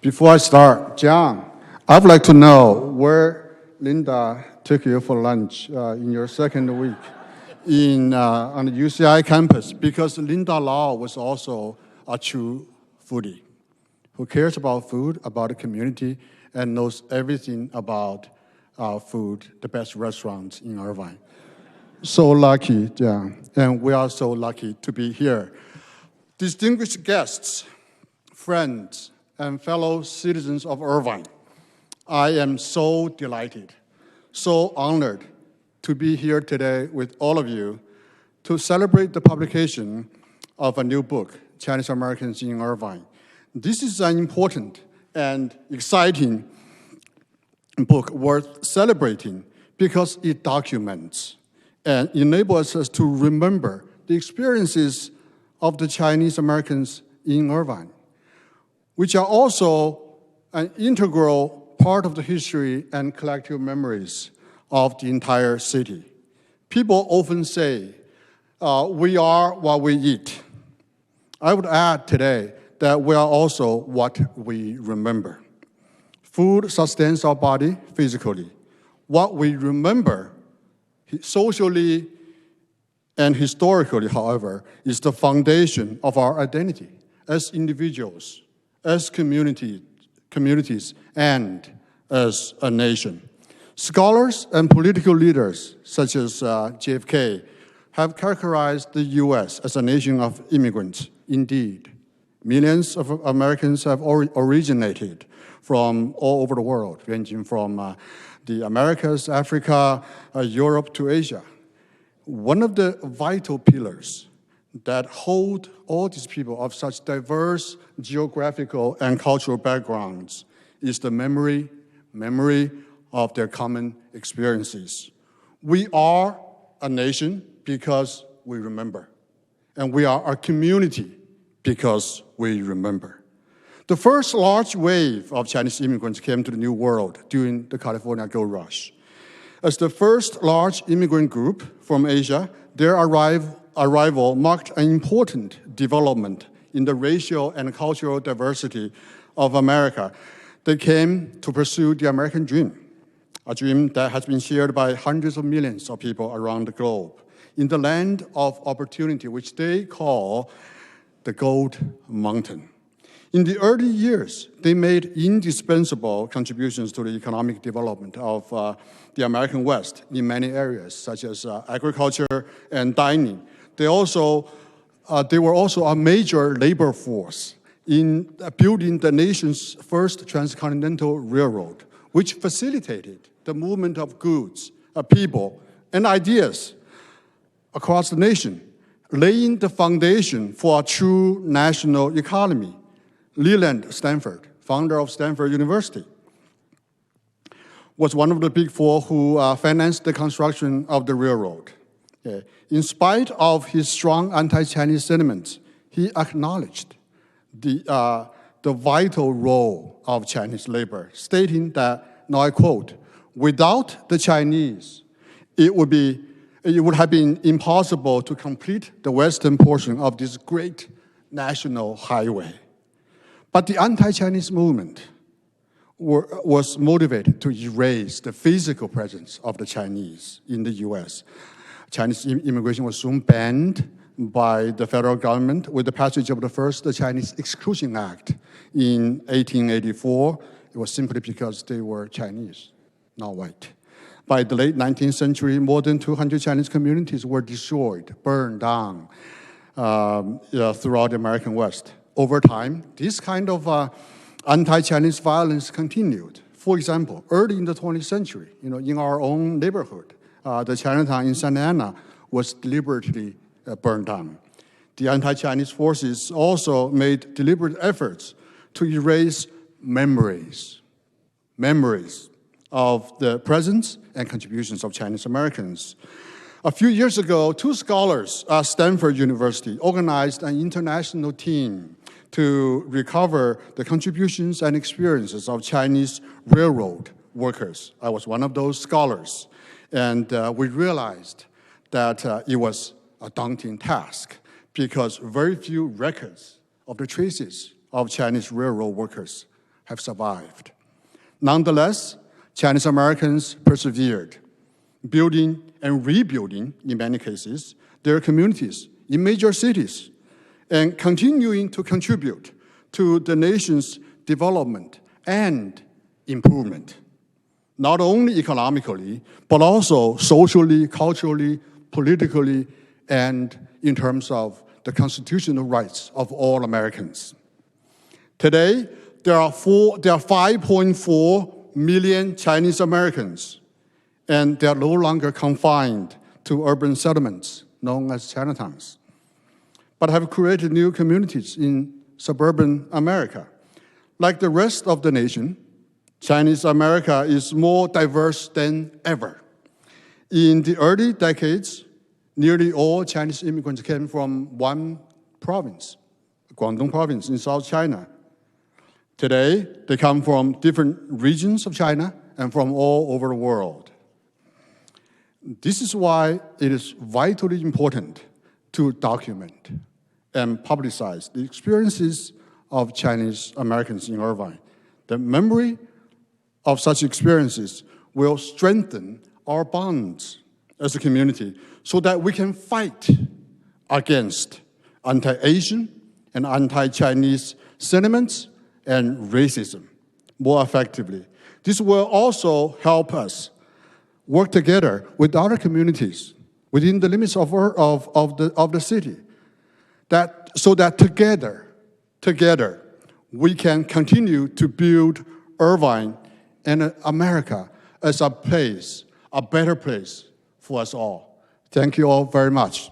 Before I start, John, I would like to know where Linda took you for lunch in your second week on the UCI campus, because Linda Lau was also a true foodie who cares about food, about the community, and knows everything about food, the best restaurants in Irvine. So lucky, John, and we are so lucky to be here. Distinguished guests, friends, and fellow citizens of Irvine, I am so delighted, so honored to be here today with all of you to celebrate the publication of a new book, Chinese Americans in Irvine. This is an important and exciting book worth celebrating because it documents and enables us to remember the experiences of the Chinese Americans in Irvine, which are also an integral part of the history and collective memories of the entire city. People often say, we are what we eat. I would add today that we are also what we remember. Food sustains our body physically. What we remember socially and historically, however, is the foundation of our identity as individuals, as communities, and as a nation. Scholars and political leaders, such as JFK, have characterized the US as a nation of immigrants. Indeed, millions of Americans have originated from all over the world, ranging from the Americas, Africa, Europe to Asia. One of the vital pillars that hold all these people of such diverse geographical and cultural backgrounds is the memory of their common experiences. We are a nation because we remember, and we are a community because we remember. The first large wave of Chinese immigrants came to the New World during the California Gold Rush. As the first large immigrant group from Asia, their arrival marked an important development in the racial and cultural diversity of America. They came to pursue the American dream, a dream that has been shared by hundreds of millions of people around the globe, in the land of opportunity, which they call the Gold Mountain. In the early years, they made indispensable contributions to the economic development of the American West in many areas, such as agriculture and dining. They were also a major labor force in building the nation's first transcontinental railroad, which facilitated the movement of goods, people, and ideas across the nation, laying the foundation for a true national economy. Leland Stanford, founder of Stanford University, was one of the big four who financed the construction of the railroad. In spite of his strong anti-Chinese sentiments, he acknowledged the vital role of Chinese labor, stating that, now I quote, "Without the Chinese, it would have been impossible to complete the western portion of this great national highway." But the anti-Chinese movement was motivated to erase the physical presence of the Chinese in the US. Chinese immigration was soon banned by the federal government with the passage of the first Chinese Exclusion Act in 1884. It was simply because they were Chinese, not white. By the late 19th century, more than 200 Chinese communities were destroyed, burned down throughout the American West. Over time, this kind of anti-Chinese violence continued. For example, early in the 20th century, in our own neighborhood, the Chinatown in Santa Ana was deliberately burned down. The anti-Chinese forces also made deliberate efforts to erase memories of the presence and contributions of Chinese Americans. A few years ago, two scholars at Stanford University organized an international team to recover the contributions and experiences of Chinese railroad workers. I was one of those scholars, and we realized that it was a daunting task because very few records of the traces of Chinese railroad workers have survived. Nonetheless, Chinese Americans persevered, building and rebuilding, in many cases, their communities in major cities, and continuing to contribute to the nation's development and improvement, not only economically, but also socially, culturally, politically, and in terms of the constitutional rights of all Americans. Today, there are 5.4 million Chinese Americans, and they are no longer confined to urban settlements known as Chinatowns, but have created new communities in suburban America. Like the rest of the nation, Chinese America is more diverse than ever. In the early decades, nearly all Chinese immigrants came from one province, Guangdong province in South China. Today, they come from different regions of China and from all over the world. This is why it is vitally important to document and publicize the experiences of Chinese Americans in Irvine. The memory of such experiences will strengthen our bonds as a community so that we can fight against anti-Asian and anti-Chinese sentiments and racism more effectively. This will also help us work together with other communities within the limits of the city, so that together we can continue to build Irvine and America as a place, a better place for us all. Thank you all very much.